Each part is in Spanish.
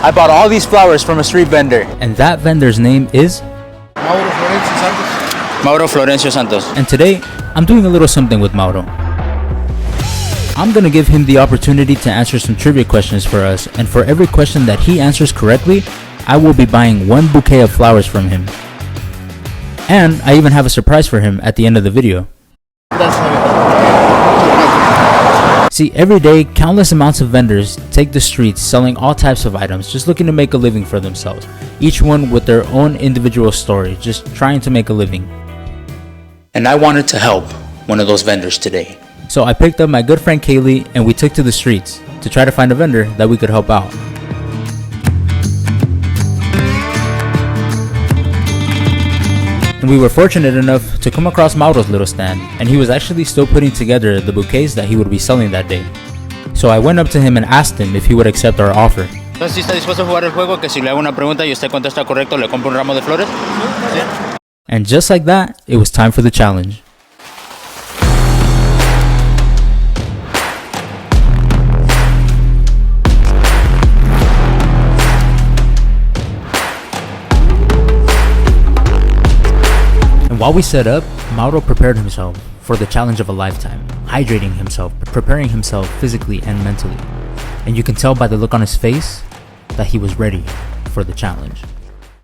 I bought all these flowers from a street vendor. And that vendor's name is Mauro Florencio Santos. And today, I'm doing a little something with Mauro. I'm gonna give him the opportunity to answer some trivia questions for us, and for every question that he answers correctly, I will be buying one bouquet of flowers from him. And I even have a surprise for him at the end of the video. See, every day, countless amounts of vendors take the streets selling all types of items, just looking to make a living for themselves. Each one with their own individual story, just trying to make a living. And I wanted to help one of those vendors today. So I picked up my good friend Kaylee and we took to the streets to try to find a vendor that we could help out. And we were fortunate enough to come across Mauro's little stand, and he was actually still putting together the bouquets that he would be selling that day. So I went up to him and asked him if he would accept our offer. Entonces, ¿sí está dispuesto a jugar el juego? Que si le hago una pregunta y usted contesta correcto, ¿le compro un ramo de flores? ¿Sí? And just like that, it was time for the challenge. And while we set up, Mauro prepared himself for the challenge of a lifetime, hydrating himself, preparing himself physically and mentally. And you can tell by the look on his face that he was ready for the challenge.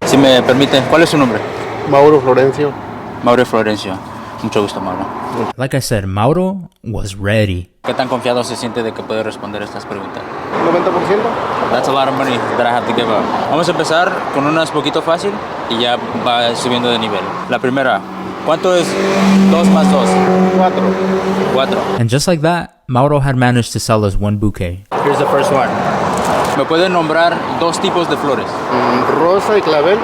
Si me permite, ¿cuál es su nombre? Mauro Florencio. Mauro Florencio. Mucho gusto, Mauro. Like I said, Mauro was ready. ¿Qué tan confiado se siente de que puede responder estas preguntas? 90%. That's a lot of money that I have to give up. Vamos a empezar con unas poquito fácil y ya va subiendo de nivel. La primera, ¿cuánto es 2 más 2? 4. And just like that, Mauro had managed to sell us one bouquet. Here's the first one. ¿Me pueden nombrar 2 tipos de flores? Rosa y clavel.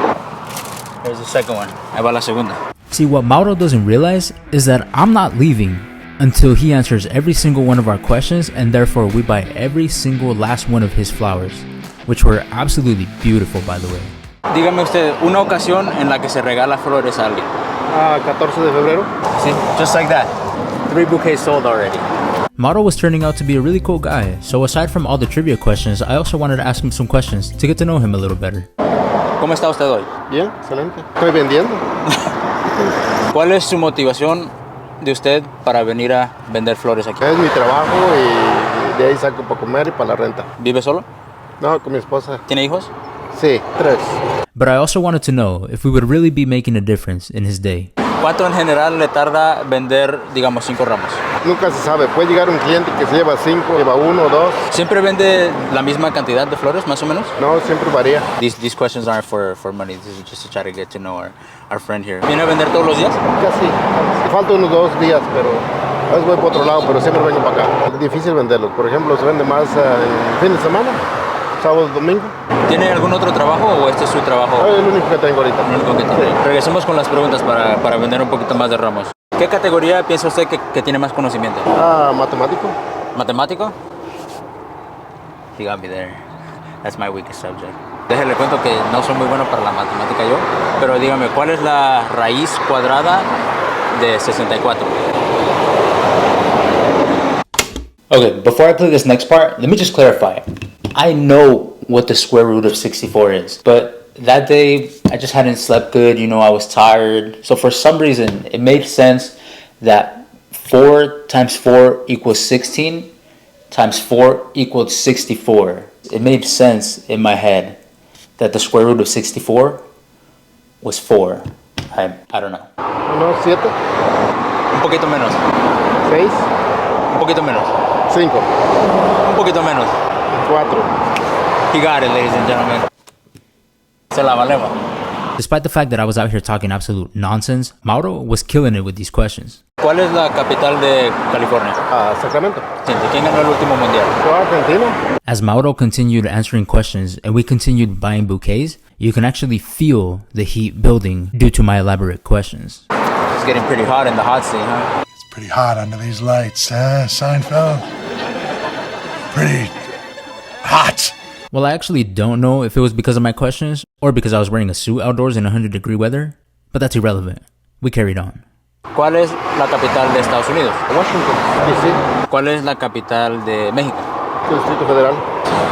Here's the second one. Ahí va la segunda. See, what Mauro doesn't realize is that I'm not leaving until he answers every single one of our questions, and therefore we buy every single last one of his flowers, which were absolutely beautiful, by the way. Dígame usted una ocasión en la que se regala flores a alguien. 14 de febrero. Sí, just like that. 3 bouquets sold already. Mauro was turning out to be a really cool guy, so aside from all the trivia questions, I also wanted to ask him some questions to get to know him a little better. ¿Cómo está usted hoy? Bien, excelente. Estoy vendiendo. ¿Cuál es su motivación de usted para venir a vender flores aquí? Es mi trabajo y de ahí saco para comer y para la renta. ¿Vive solo? No, con mi esposa. ¿Tiene hijos? Sí, 3. But I also wanted to know if we would really be making a difference in his day. ¿Cuánto en general le tarda vender, digamos, 5 ramos? Nunca se sabe. Puede llegar un cliente que se lleva 5, lleva 1 o 2. ¿Siempre vende la misma cantidad de flores, más o menos? No, siempre varía. These questions aren't for money. This is just to try to get to know our friend here. ¿Viene a vender todos los días? Casi. Falta unos 2 días, pero a veces voy para otro lado, pero siempre vengo para acá. Es difícil venderlos. Por ejemplo, se vende más en fin de semana, sábado, domingo. ¿Tiene algún otro trabajo o este es su trabajo? Es el único que tengo ahorita. El único que tiene. Sí. Regresemos con las preguntas para vender un poquito más de ramos. ¿Qué categoría piensa usted que tiene más conocimiento? Matemático. ¿Matemático? He got me there. That's my weakest subject. Déjale cuento que no soy muy bueno para la matemática yo, pero dígame, ¿cuál es la raíz cuadrada de 64? Okay, before I play this next part, let me just clarify. I know what the square root of 64 is, but that day I just hadn't slept good, I was tired. So for some reason, it made sense that 4 times 4 equals 16 times 4 equals 64. It made sense in my head that the square root of 64 was 4. I don't know. No, 7. Un poquito menos. 6. Un poquito menos. 5. Un poquito menos. 4. He got it, ladies and gentlemen. Se la valemos. Despite the fact that I was out here talking absolute nonsense, Mauro was killing it with these questions. ¿Cuál es la capital de California? Sacramento. Sí, ¿quién ganó el último mundial? Argentina. As Mauro continued answering questions and we continued buying bouquets, you can actually feel the heat building due to my elaborate questions. It's getting pretty hot in the hot seat, huh? It's pretty hot under these lights, Seinfeld? Pretty hot. Well, I actually don't know if it was because of my questions or because I was wearing a suit outdoors in 100-degree weather, but that's irrelevant. We carried on. ¿Cuál es la capital de Estados Unidos? Washington, D.C. ¿Cuál es la capital de México? Distrito Federal.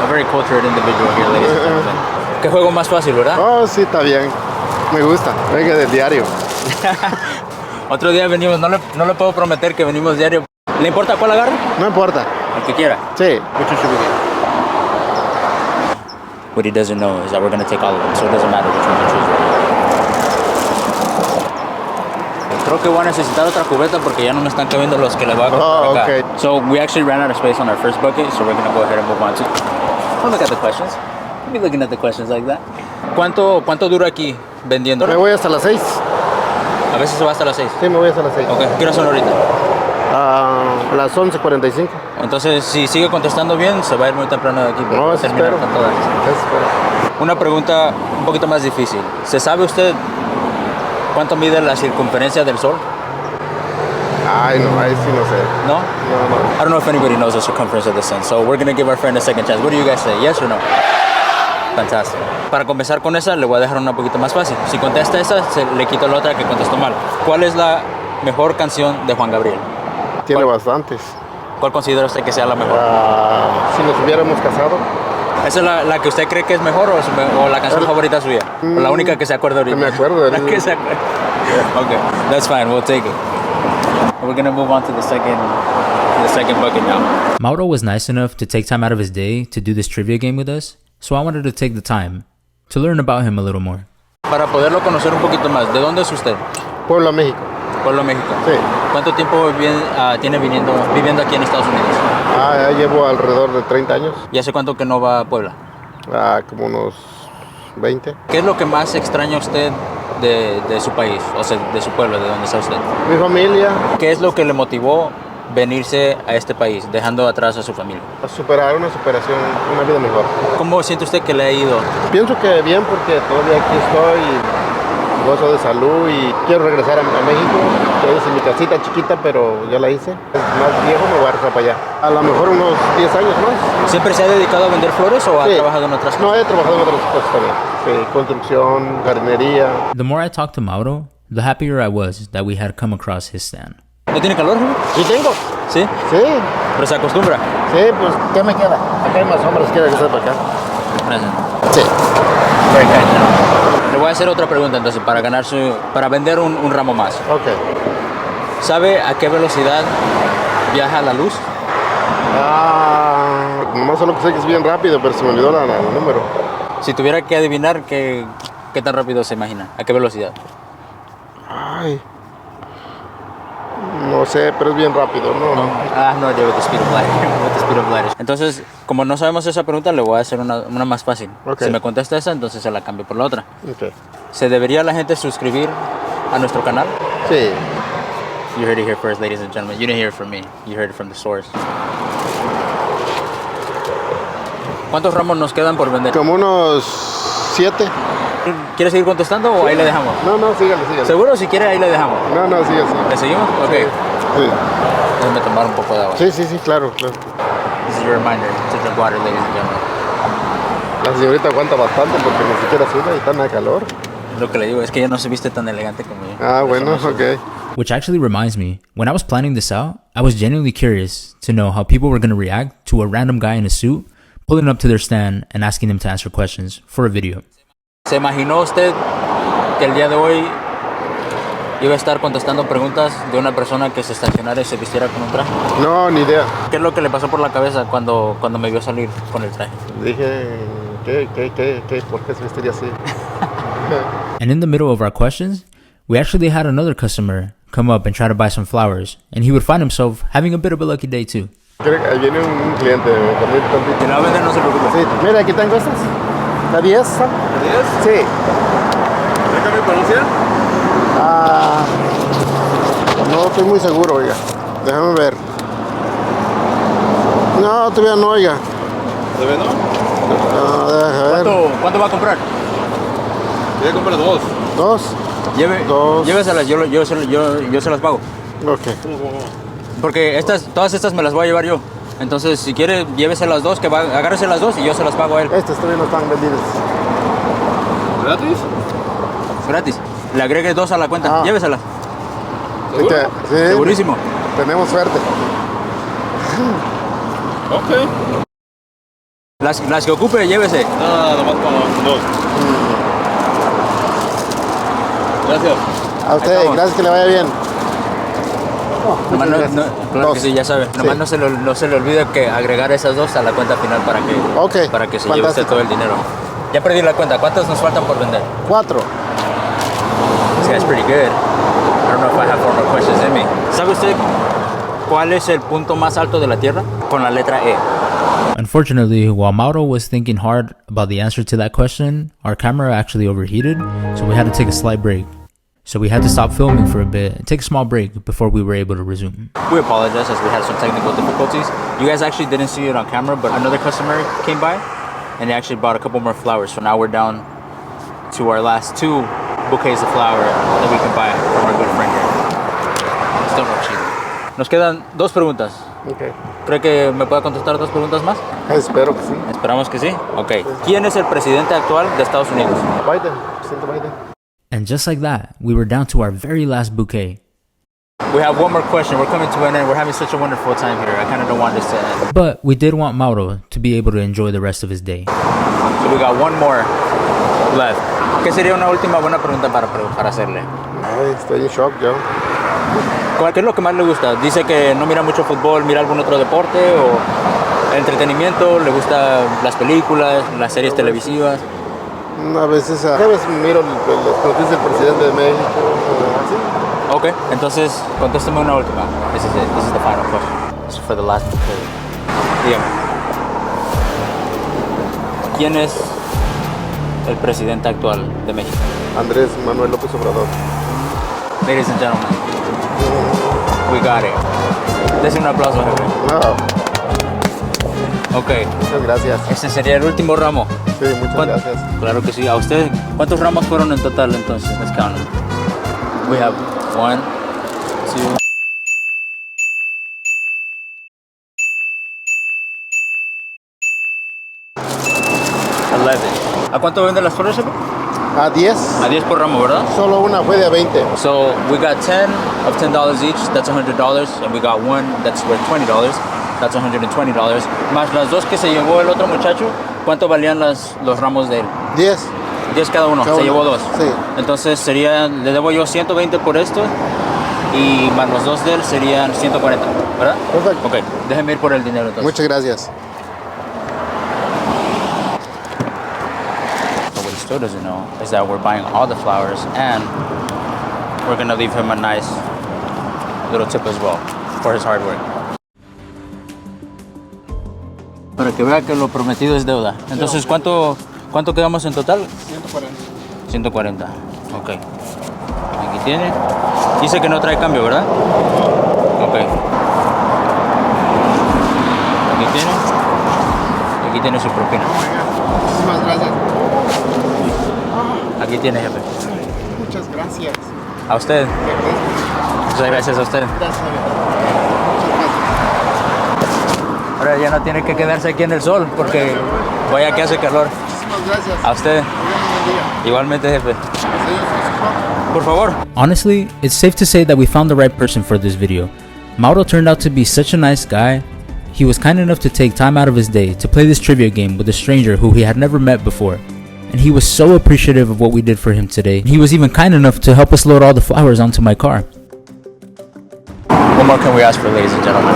A very cultured individual here, ladies and gentlemen. ¿Qué juego más fácil, verdad? Oh, sí, está bien. Me gusta. Venga del diario. Otro día venimos, no le puedo prometer que venimos diario. ¿Le importa cuál agarre? No importa. El que quiera. Sí. Which one should we get? What he doesn't know is that we're going to take all of them, so it doesn't matter which one we choose. Creo que voy a necesitar otra cubeta porque ya no me están cabiendo los que les voy a comprar acá. Okay. So we actually ran out of space on our first bucket, so we're going to go ahead and move on to... Don't look at the questions. Don't be looking at the questions like that. ¿Cuánto dura aquí vendiendo? Me voy hasta las 6. A veces se va hasta las 6. Sí, me voy hasta las 6. Ok, ¿qué hora son ahorita? A las 11:45. Entonces, si sigue contestando bien, se va a ir muy temprano de aquí. No, eso terminar espero. con todas. Eso espero. Una pregunta un poquito más difícil. ¿Se sabe usted cuánto mide la circunferencia del Sol? Ay, no, ahí sí no sé. ¿No? No. I don't know if anybody knows the circumference of the sun, so we're going to give our friend a second chance. What do you guys say? Yes or no? Fantástico. Para comenzar con esa, le voy a dejar una poquito más fácil. Si contesta esa, le quito la otra que contestó mal. ¿Cuál es la mejor canción de Juan Gabriel? Tiene ¿Cuál? bastantes. ¿Cuál considera usted que sea la mejor? Si nos hubiéramos casado. ¿Esa es la que usted cree que es mejor o la canción favorita suya? ¿O la única que se acuerda ahorita? Que me acuerdo. La que se acuerda. Okay, that's fine. We'll take it. We're gonna move on to the second bucket now. Mauro was nice enough to take time out of his day to do this trivia game with us, so I wanted to take the time to learn about him a little more. Para poderlo conocer un poquito más, ¿de dónde es usted? Puebla, México. Pueblo México. Sí. ¿Cuánto tiempo tiene viviendo aquí en Estados Unidos? Ya llevo alrededor de 30 años. ¿Y hace cuánto que no va a Puebla? Como unos 20. ¿Qué es lo que más extraña usted de su país, o sea, de su pueblo, de donde está usted? Mi familia. ¿Qué es lo que le motivó venirse a este país, dejando atrás a su familia? A superar una superación, una vida mejor. ¿Cómo siente usted que le ha ido? Pienso que bien porque todavía aquí estoy y gozo de salud y quiero regresar a México. Ya hice mi casita chiquita, pero ya la hice. Es más viejo, me voy a regresar para allá. A lo mejor unos 10 años más. ¿Siempre se ha dedicado a vender flores o ha trabajado en otras cosas? No, he trabajado en otras cosas también. Sí, construcción, jardinería. The more I talked to Mauro, the happier I was that we had come across his stand. ¿No tiene calor, Julio? Sí tengo. ¿Sí? Sí. ¿Pero se acostumbra? Sí, pues, ¿qué me queda? Acá hay más sombras, quiero regresar para acá. Gracias. Sí. Very kind, ¿no? Le voy a hacer otra pregunta entonces para vender un ramo más. Ok. ¿Sabe a qué velocidad viaja la luz? Nomás solo que sé que es bien rápido, pero se me olvidó el número. Si tuviera que adivinar, ¿qué tan rápido se imagina? ¿A qué velocidad? Ay. No sé, pero es bien rápido, ¿no? No, yo with the speed of light. With the speed of light. Entonces, como no sabemos esa pregunta, le voy a hacer una más fácil. Okay. Si me contesta esa, entonces se la cambio por la otra. Okay. ¿Se debería la gente suscribir a nuestro canal? Sí. You heard it here first, ladies and gentlemen. You didn't hear it from me. You heard it from the source. ¿Cuántos ramos nos quedan por vender? Como unos 7. ¿Quiere seguir contestando o ahí le dejamos? No, sígale. ¿Seguro? Si quiere, ahí le dejamos. No, sígale. ¿Le seguimos? Ok. Sí. Déjame tomar un poco de agua. Sí, claro. This is your reminder to drink water, ladies and gentlemen. La señorita aguanta bastante porque ni siquiera suda y está en el calor. Lo que le digo es que ella no se viste tan elegante como yo. Bueno, Eso no ok. Which actually reminds me, when I was planning this out, I was genuinely curious to know how people were going to react to a random guy in a suit pulling up to their stand and asking them to answer questions for a video. ¿Se imaginó usted que el día de hoy iba a estar contestando preguntas de una persona que se estacionara y se vistiera con un traje? No, ni idea. ¿Qué es lo que le pasó por la cabeza cuando me vio salir con el traje? Dije, ¿qué? ¿Por qué se vestiría así? And in the middle of our questions, we actually had another customer come up and try to buy some flowers, and he would find himself having a bit of a lucky day too. Creo que ahí viene un cliente también tantito. Si la va a vender, no se preocupe. Sí, mira, aquí tengo estas. ¿La 10? ¿La 10? Sí. ¿Me cambio por un 100? No estoy muy seguro, oiga. Déjame ver. No, todavía no, oiga. ¿Todavía no? No, déjame ver. ¿Cuánto va a comprar? Voy a comprar 2. ¿2? Dos. Lléveselas, yo se las pago. Ok. Porque todas estas me las voy a llevar yo. Entonces, si quiere, llévese las 2, agárrese las 2 y yo se las pago a él. Estas todavía no están vendidas. ¿Gratis? Gratis. Le agregue 2 a la cuenta. Lléveselas. ¿Seguro? Sí. Segurísimo. Tenemos suerte. Ok. Las que ocupe, llévese. No, nomás con dos. Gracias. A usted, estamos. gracias, que le vaya bien. Nomás claro Dos. que sí, ya sabe. Nomás Sí. no se le olvide que agregar esas dos a la cuenta final Ok, para que se lleve usted fantástico. todo el dinero. Ya perdí la cuenta. ¿Cuántos nos faltan por vender? 4. This guy's pretty good. I don't know if I have 4 more questions in me. ¿Sabe usted cuál es el punto más alto de la Tierra? Con la letra E. Unfortunately, while Mauro was thinking hard about the answer to that question, our camera actually overheated, so we had to take a slight break. So we had to stop filming for a bit and take a small break before we were able to resume. We apologize as we had some technical difficulties. You guys actually didn't see it on camera, but another customer came by and they actually bought a couple more flowers. So now we're down to our last 2 bouquets of flower that we can buy from our good friend here. Still no cheating. Nos quedan 2 preguntas. Okay. ¿Cree que me pueda contestar 2 preguntas más? Espero que sí. Esperamos que sí. Ok. ¿Quién es el presidente actual de Estados Unidos? Biden, presidente Biden. And just like that, we were down to our very last bouquet. We have one more question. We're coming to an end. We're having such a wonderful time here. I kind of don't want this to end. But we did want Mauro to be able to enjoy the rest of his day. So we got one more left. ¿Qué sería una última buena pregunta para hacerle? Ay, estoy en shock yo. ¿Qué es lo que más le gusta? Dice que no mira mucho fútbol, mira algún otro deporte o entretenimiento, le gusta las películas, las series televisivas. A veces miro las noticias del presidente de México. Así. Ok, entonces contésteme una última. This is it. This is the final question. This is for the last bouquet. Dígame. ¿Quién es el presidente actual de México? Andrés Manuel López Obrador. Ladies and gentlemen, we got it. Dese un aplauso, jefe. No, Ok, muchas gracias. ese sería el último ramo. Sí, muchas gracias. Claro que sí. ¿A usted cuántos ramos fueron en total entonces? Let's count them. We have 1, 2. ¿A cuánto venden las flores, jefe? A 10. A 10 por ramo, ¿verdad? Solo una fue de a 20. So we got 10 of $10 each, that's $100, and we got one that's worth $20, that's $120. Más las 2 que se llevó el otro muchacho, ¿cuánto valían los ramos de él? 10. 10 cada uno, Cada se uno. llevó 2. Sí. Entonces le debo yo 120 por esto y más los 2 de él serían 140, ¿verdad? Perfecto. Ok, déjeme ir por el dinero entonces. Muchas gracias. So what he still doesn't know is that we're buying all the flowers and we're gonna leave him a nice little tip as well for his hard work. Para que vea que lo prometido es deuda. Entonces, ¿cuánto quedamos en total? 140. 140. Ok. Aquí tiene. Dice que no trae cambio, ¿verdad? Ok. Aquí tiene. Aquí tiene su propina. Muchísimas gracias. Aquí tiene, jefe. Muchas gracias. A usted. Muchas gracias a usted. Gracias. Ahora ya no tiene que quedarse aquí en el sol porque vaya que hace calor. Muchísimas gracias. A usted. Igualmente, jefe. Por favor. Honestly, it's safe to say that we found the right person for this video. Mauro turned out to be such a nice guy. He was kind enough to take time out of his day to play this trivia game with a stranger who he had never met before. And he was so appreciative of what we did for him today. He was even kind enough to help us load all the flowers onto my car. What more can we ask for, ladies and gentlemen?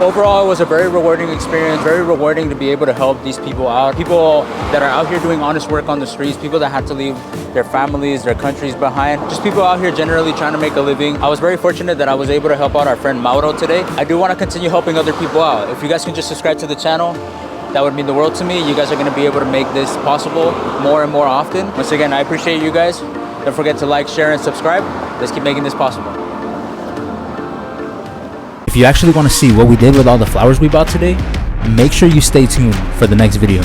Overall, it was a very rewarding experience, very rewarding to be able to help these people out. People that are out here doing honest work on the streets, people that had to leave their families, their countries behind. Just people out here generally trying to make a living. I was very fortunate that I was able to help out our friend Mauro today. I do want to continue helping other people out. If you guys can just subscribe to the channel, that would mean the world to me. You guys are going to be able to make this possible more and more often. Once again, I appreciate you guys. Don't forget to like, share, and subscribe. Let's keep making this possible. If you actually want to see what we did with all the flowers we bought today, make sure you stay tuned for the next video.